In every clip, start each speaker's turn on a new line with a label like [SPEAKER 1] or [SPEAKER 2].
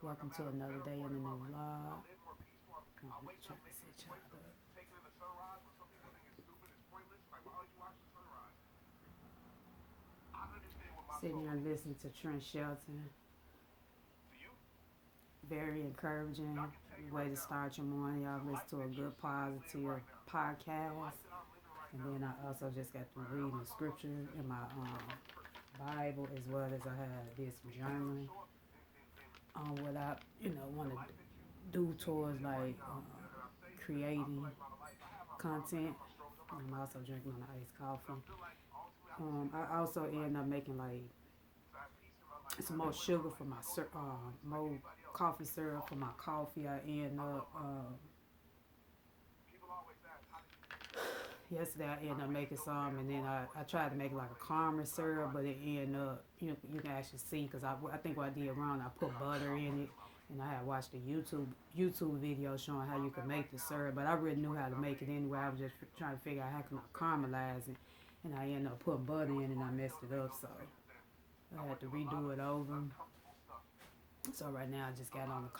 [SPEAKER 1] Welcome to another day in the new vlog. I'm trying to set y'all up. Sitting here listening to Trent Shelton. Very encouraging way to start your morning. Y'all listen to a good positive podcast. And then I also just got to read the scripture in my Bible, as well as I did some journaling on what I want to do towards like creating content. I'm also drinking my iced coffee. I also end up making like some more sugar for my more coffee syrup for my coffee. I end up yesterday I ended up making some, and then I tried to make like a caramel syrup, but it ended up you can actually see because I think what I did wrong, I put butter in it, and I had watched a YouTube video showing how you can make the syrup, but I really knew how to make it anyway. I was just trying to figure out how can I caramelize it, and I ended up putting butter in, and I messed it up, so I had to redo it over. So right now I just got on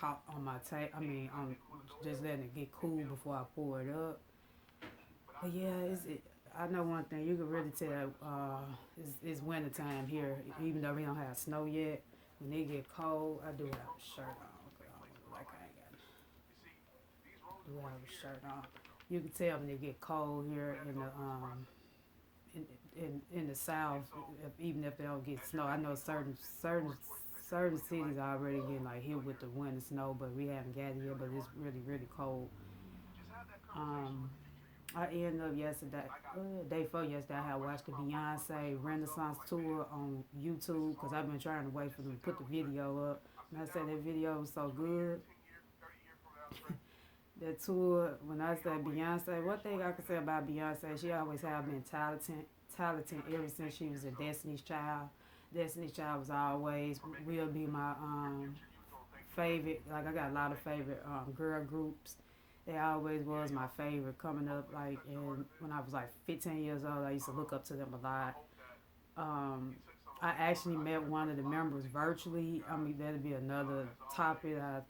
[SPEAKER 1] my tape. I'm just letting it get cool before I pour it up. But yeah, I know one thing you can really tell. It's winter time here, even though we don't have snow yet. When it get cold, I do have a shirt on. Like I ain't got. Do have a shirt on. You can tell when it get cold here in the south, even if they don't get snow. I know certain cities are already getting like hit with the wind and snow, but we haven't got it yet. But it's really cold. I ended up yesterday, day before yesterday, I had watched the Beyonce Renaissance tour on YouTube because I've been trying to wait for them to put the video up. And I said that video was so good. That tour, when I say Beyonce, one thing I can say about Beyonce, she always have been talented ever since she was a Destiny's Child. Destiny's Child was always, will be my favorite. Like, I got a lot of favorite girl groups. They always was my favorite coming up. Like, and when I was like 15 years old, I used to look up to them a lot. I actually met one of the members virtually. I mean, that'll be another topic I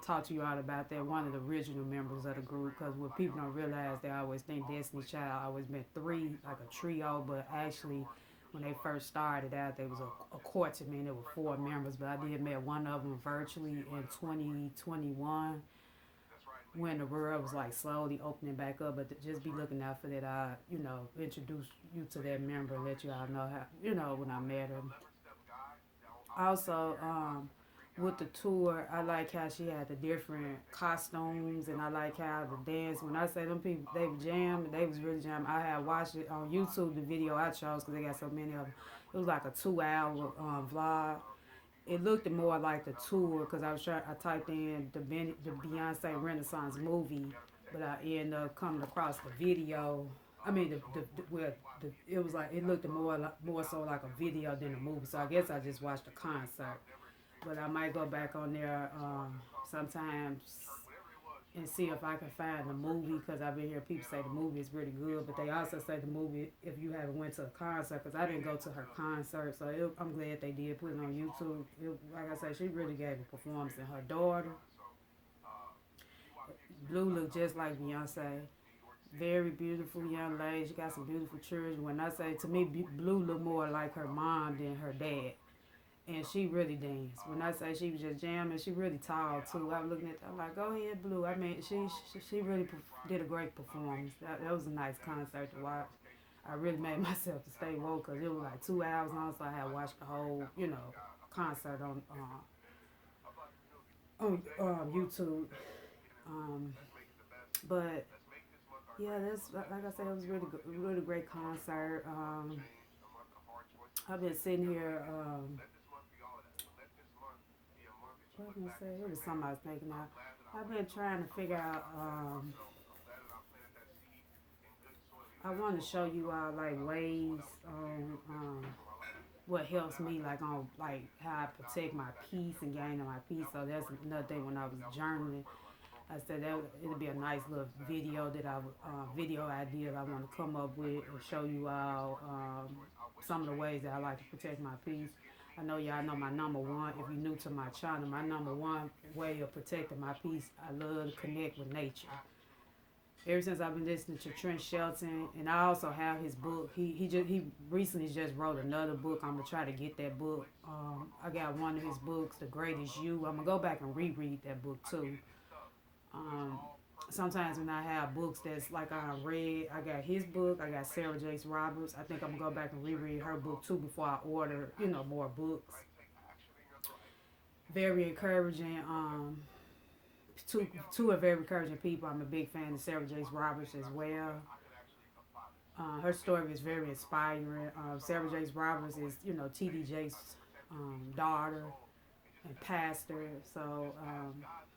[SPEAKER 1] talk to you all about that. One of the original members of the group, because what people don't realize, they always think Destiny's Child always been three, like a trio, but actually when they first started out, there was a quartet. I mean, there were four members, but I did met one of them virtually in 2021 when the world was like slowly opening back up. But just be looking out for that. I introduce you to that member and let you all know how when I met her. Also, with the tour, I like how she had the different costumes, and I like how the dance. When I say them people, they were jamming, they was really jamming. I had watched it on YouTube, the video I chose, because they got so many of them. It was like a 2 hour vlog. It looked more like the tour because I typed in the Beyonce Renaissance movie, but I ended up coming across the video. I mean, it was like it looked more so like a video than a movie. So I guess I just watched the concert, but I might go back on there sometimes and see if I can find the movie because I've been hearing people say the movie is really good, but they also say the movie if you haven't went to a concert because I didn't go to her concert, so I'm glad they did put it on YouTube. Like I said, she really gave a performance, and her daughter, Blue, looked just like Beyonce. Very beautiful young lady. She got some beautiful children. When I say to me, Blue looked more like her mom than her dad. And she really danced. When I say she was just jamming, she really tall too. I was looking at her, I'm like, go ahead, Blue. I mean, she really did a great performance. That was a nice concert to watch. I really made myself to stay woke because it was like 2 hours long, so I had watched the whole, concert on YouTube. But yeah, that's like I said, it was really good, really great concert. I've been sitting here. What was I gonna say? It was something I was thinking of. I've been trying to figure out. I want to show you all like ways on what helps me, like on like how I protect my peace and gain my peace. So that's another thing when I was journaling. I said that it'll be a nice little video video idea that I want to come up with and show you all some of the ways that I like to protect my peace. I know y'all know my number one. If you're new to my channel, my number one way of protecting my peace, I love to connect with nature. Ever since I've been listening to Trent Shelton, and I also have his book. He recently just wrote another book. I'm gonna try to get that book. I got one of his books, The Greatest You. I'm gonna go back and reread that book too. Um, Sometimes when I have books that's like I read, I got his book. I got Sarah Jakes Roberts. I think I'm gonna go back and reread her book too before I order, more books. Very encouraging. Two are very encouraging people. I'm a big fan of Sarah Jakes Roberts as well. Her story is very inspiring. Sarah Jakes Roberts is, T.D. Jakes' daughter and pastor. So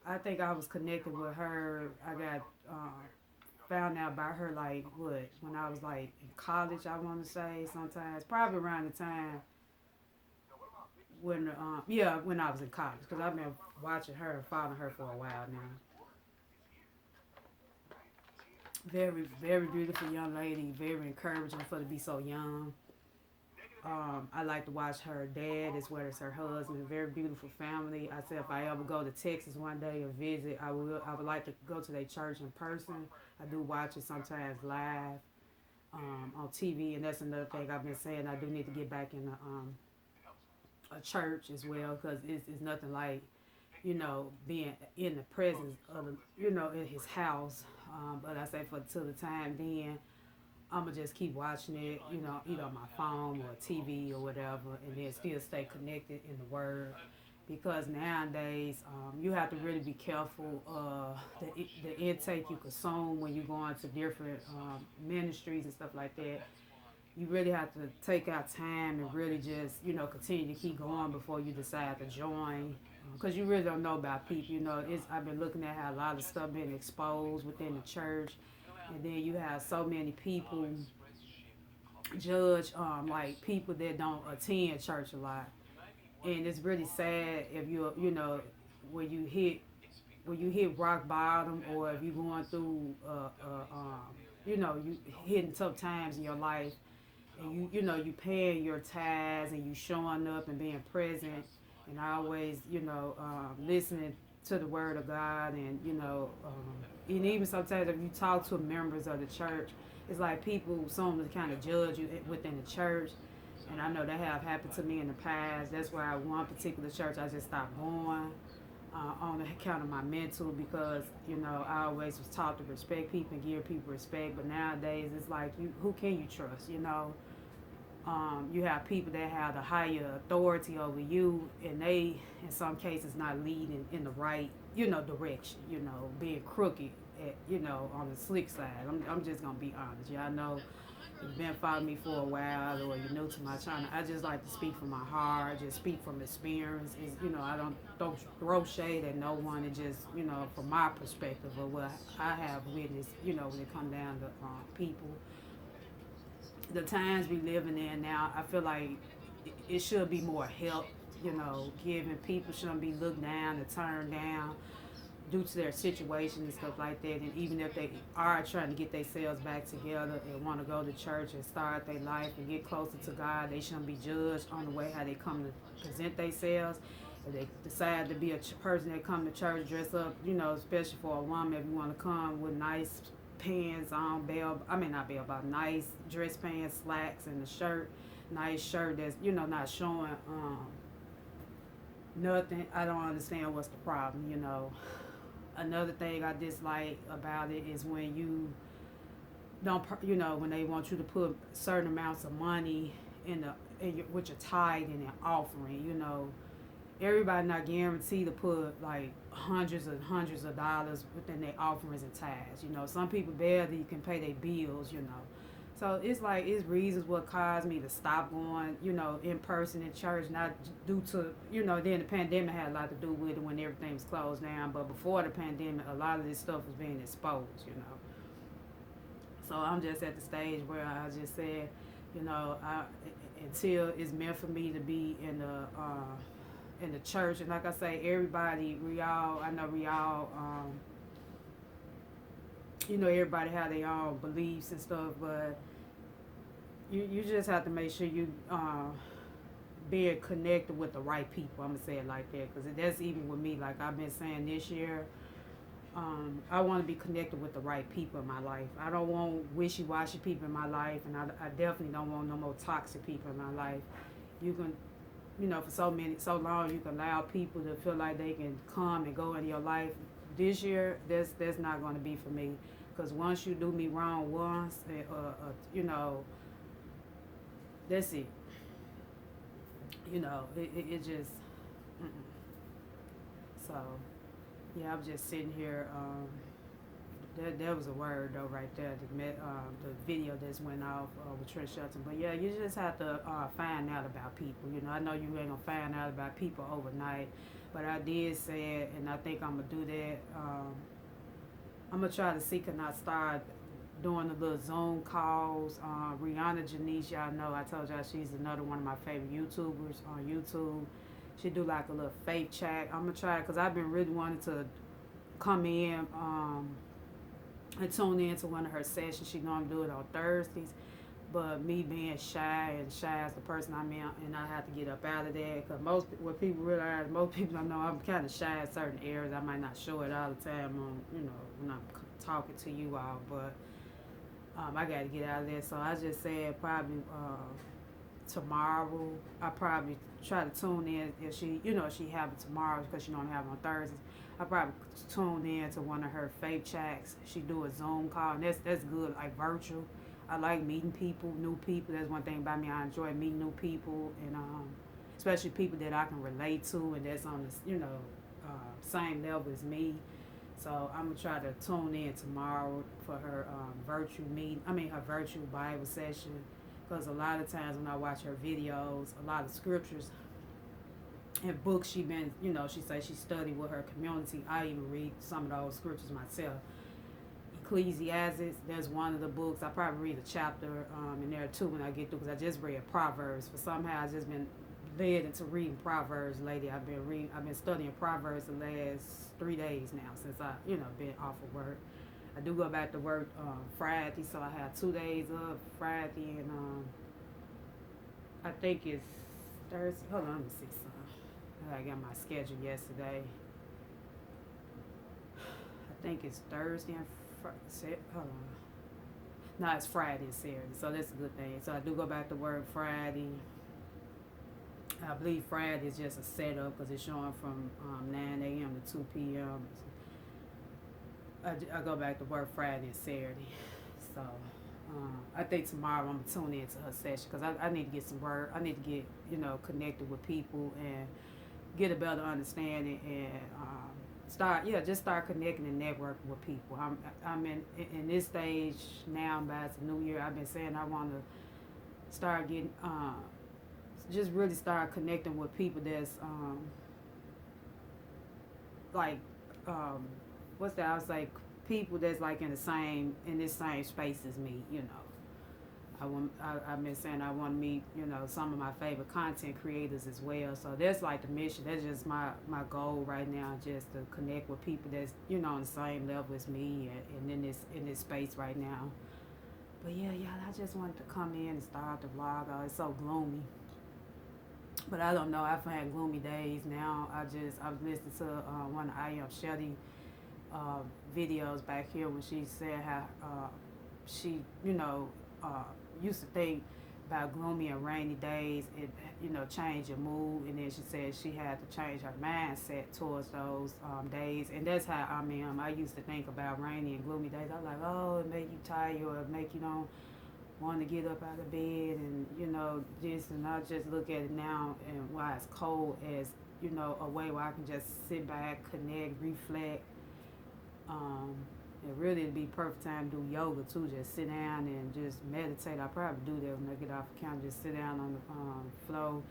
[SPEAKER 1] I think I was connected with her. I got found out about her like what when I was like in college. I want to say sometimes probably around the time when when I was in college because I've been watching her and following her for a while now. Very very beautiful young lady. Very encouraging for to be so young. I like to watch her dad as well as her husband. Very beautiful family. I said if I ever go to Texas one day or visit, I would like to go to their church in person. I do watch it sometimes live on TV, and that's another thing I've been saying. I do need to get back in a church as well because it's nothing like being in the presence of in his house. But I say for till the time then. I'm gonna just keep watching it, either on my phone or TV or whatever, and then still stay connected in the Word. Because nowadays, you have to really be careful the intake you consume when you go into different ministries and stuff like that. You really have to take out time and really just, continue to keep going before you decide to join. Because you really don't know about people. I've been looking at how a lot of stuff been exposed within the church and then you have so many people judge like people that don't attend church a lot, and it's really sad if when you hit rock bottom or if you're going through you hitting tough times in your life and you paying your tithes and you showing up and being present and always listening to the word of God and even sometimes if you talk to members of the church, it's like people some kind of judge you within the church, and I know that have happened to me in the past. That's why one particular church I just stopped going on account of my mental because I always was taught to respect people and give people respect, but nowadays it's like who can you trust? You have people that have the higher authority over you, and they, in some cases, not leading in the right, direction. Being crooked, on the slick side. I'm just gonna be honest. Y'all know, you've been following me for a while, or you're new to my channel. I just like to speak from my heart, just speak from experience. I don't throw shade at no one. It just, from my perspective of what I have witnessed, when it comes down to people. The times we living in now, I feel like it should be more help, giving people shouldn't be looked down and turned down due to their situation and stuff like that. And even if they are trying to get themselves back together and want to go to church and start their life and get closer to God, they shouldn't be judged on the way how they come to present themselves. If they decide to be a person that come to church dress up, especially for a woman, if you want to come with nice pants on, nice dress pants, slacks, and a shirt, nice shirt that's not showing nothing. I don't understand what's the problem. Another thing I dislike about it is when you don't, when they want you to put certain amounts of money with your tithe and an offering. Everybody not guaranteed to put like hundreds and hundreds of dollars within their offerings and tithes. Some people barely can pay their bills. So it's like it's reasons what caused me to stop going, in person in church, not due to, then the pandemic had a lot to do with it when everything was closed down. But before the pandemic, a lot of this stuff was being exposed. So I'm just at the stage where I just said, until it's meant for me to be in the church, and like I say, everybody, I know we all, everybody have their own beliefs and stuff, but you just have to make sure you being connected with the right people. I'm gonna say it like that because that's even with me. Like I've been saying this year, I want to be connected with the right people in my life. I don't want wishy-washy people in my life, and I definitely don't want no more toxic people in my life. You can, for so long, you can allow people to feel like they can come and go in your life. This year, that's not going to be for me, because once you do me wrong once, that's it. It just, mm-mm. So yeah, I'm just sitting here. That was a word though right there. The video that went off with Trish Shelton. But yeah, you just have to find out about people. I know you ain't gonna find out about people overnight, but I did say it, and I think I'm gonna do that. I'm gonna try to see can I start doing the little Zoom calls. Rihanna Janice, y'all know I told y'all she's another one of my favorite YouTubers on YouTube. She do like a little faith chat. I'm gonna try because I've been really wanting to come in and tune in to one of her sessions. She normally do it on Thursdays, but me being shy and shy as the person I'm in, and I have to get up out of there because what people realize, most people don't know I'm kind of shy in certain areas. I might not show it all the time on when I'm talking to you all, but I got to get out of there. So I just said probably tomorrow. I probably try to tune in if she have it tomorrow because she don't have it on Thursdays. I probably tune in to one of her faith chats. She do a Zoom call, and that's good, like virtual. I like meeting people, new people. That's one thing about me. I enjoy meeting new people, and especially people that I can relate to and that's on the same level as me. So I'm gonna try to tune in tomorrow for her her virtual Bible session. Because a lot of times when I watch her videos, a lot of scriptures and books she says she studied with her community. I even read some of those scriptures myself. Ecclesiastes, there's one of the books. I probably read a chapter in there too when I get through because I just read Proverbs. For somehow I've just been led into reading Proverbs lately. I've been studying Proverbs the last 3 days now since I been off of work. I do go back to work Friday, so I have 2 days up Friday and I think it's Thursday. Hold on, let me see something. I got my schedule yesterday. I think it's Thursday and hold on. No, it's Friday and Saturday, so that's a good thing. So I do go back to work Friday. I believe Friday is just a setup because it's showing from 9 a.m. to 2 p.m. I go back to work Friday and Saturday. So I think tomorrow I'm going to tune into her session because I need to get some work. I need to get, connected with people and get a better understanding and start connecting and networking with people. I'm in this stage now by the new year. I've been saying I want to start getting just really start connecting with people that's what's that? I was like people that's like in this same space as me. I've been saying I want to meet some of my favorite content creators as well. So that's like the mission. That's just my goal right now, just to connect with people that's on the same level as me and in this space right now. But yeah, I just wanted to come in and start the vlog. It's so gloomy. But I don't know. I've had gloomy days now. I was listening to one of I Am Shelly videos back here when she said how she used to think about gloomy and rainy days, it change your mood, and then she said she had to change her mindset towards those days, and that's how I used to think about rainy and gloomy days. I was like, oh, it make you tired or it make you don't want to get up out of bed and this, and I just look at it now and why it's cold as a way where I can just sit back, connect, reflect. It really would be perfect time to do yoga too. Just sit down and just meditate. I probably do that when I get off the counter. Just sit down on the floor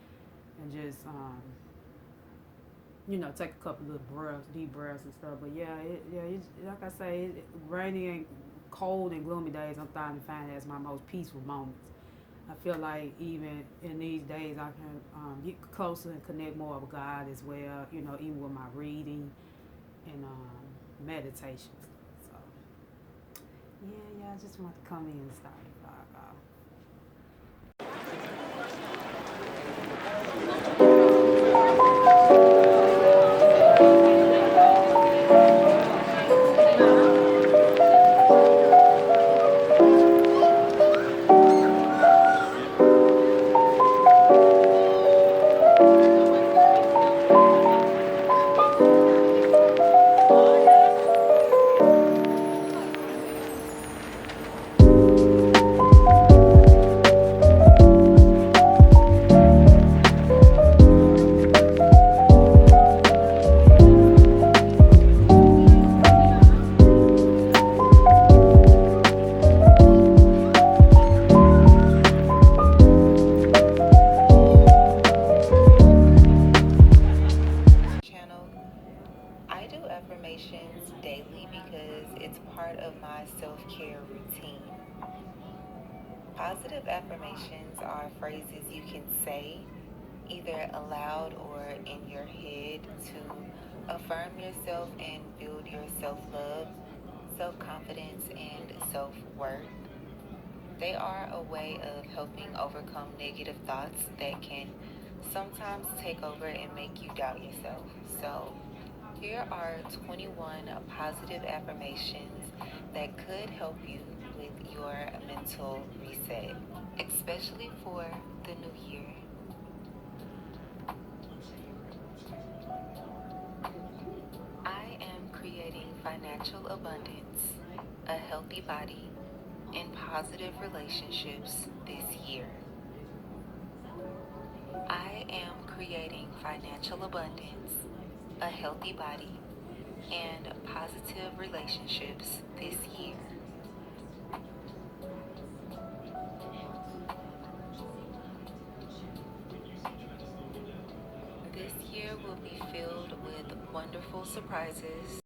[SPEAKER 1] and just take a couple of deep breaths and stuff. But it's, like I say, rainy and cold and gloomy days, I'm starting to find that's my most peaceful moments. I feel like even in these days I can get closer and connect more with God as well. Even with my reading and meditation. Yeah, I just want to come in and start the vlog off.
[SPEAKER 2] Channel. I do affirmations daily because it's part of my self care routine. Positive affirmations are phrases you can say either aloud or in your head to affirm yourself and build your self love, self confidence, and self worth. They are a way of helping overcome negative thoughts that can sometimes take over and make you doubt yourself. So, here are 21 positive affirmations that could help you with your mental reset, especially for the new year. I am creating financial abundance, a healthy body, and positive relationships this year. I am creating financial abundance, a healthy body, and positive relationships this year. This year will be filled with wonderful surprises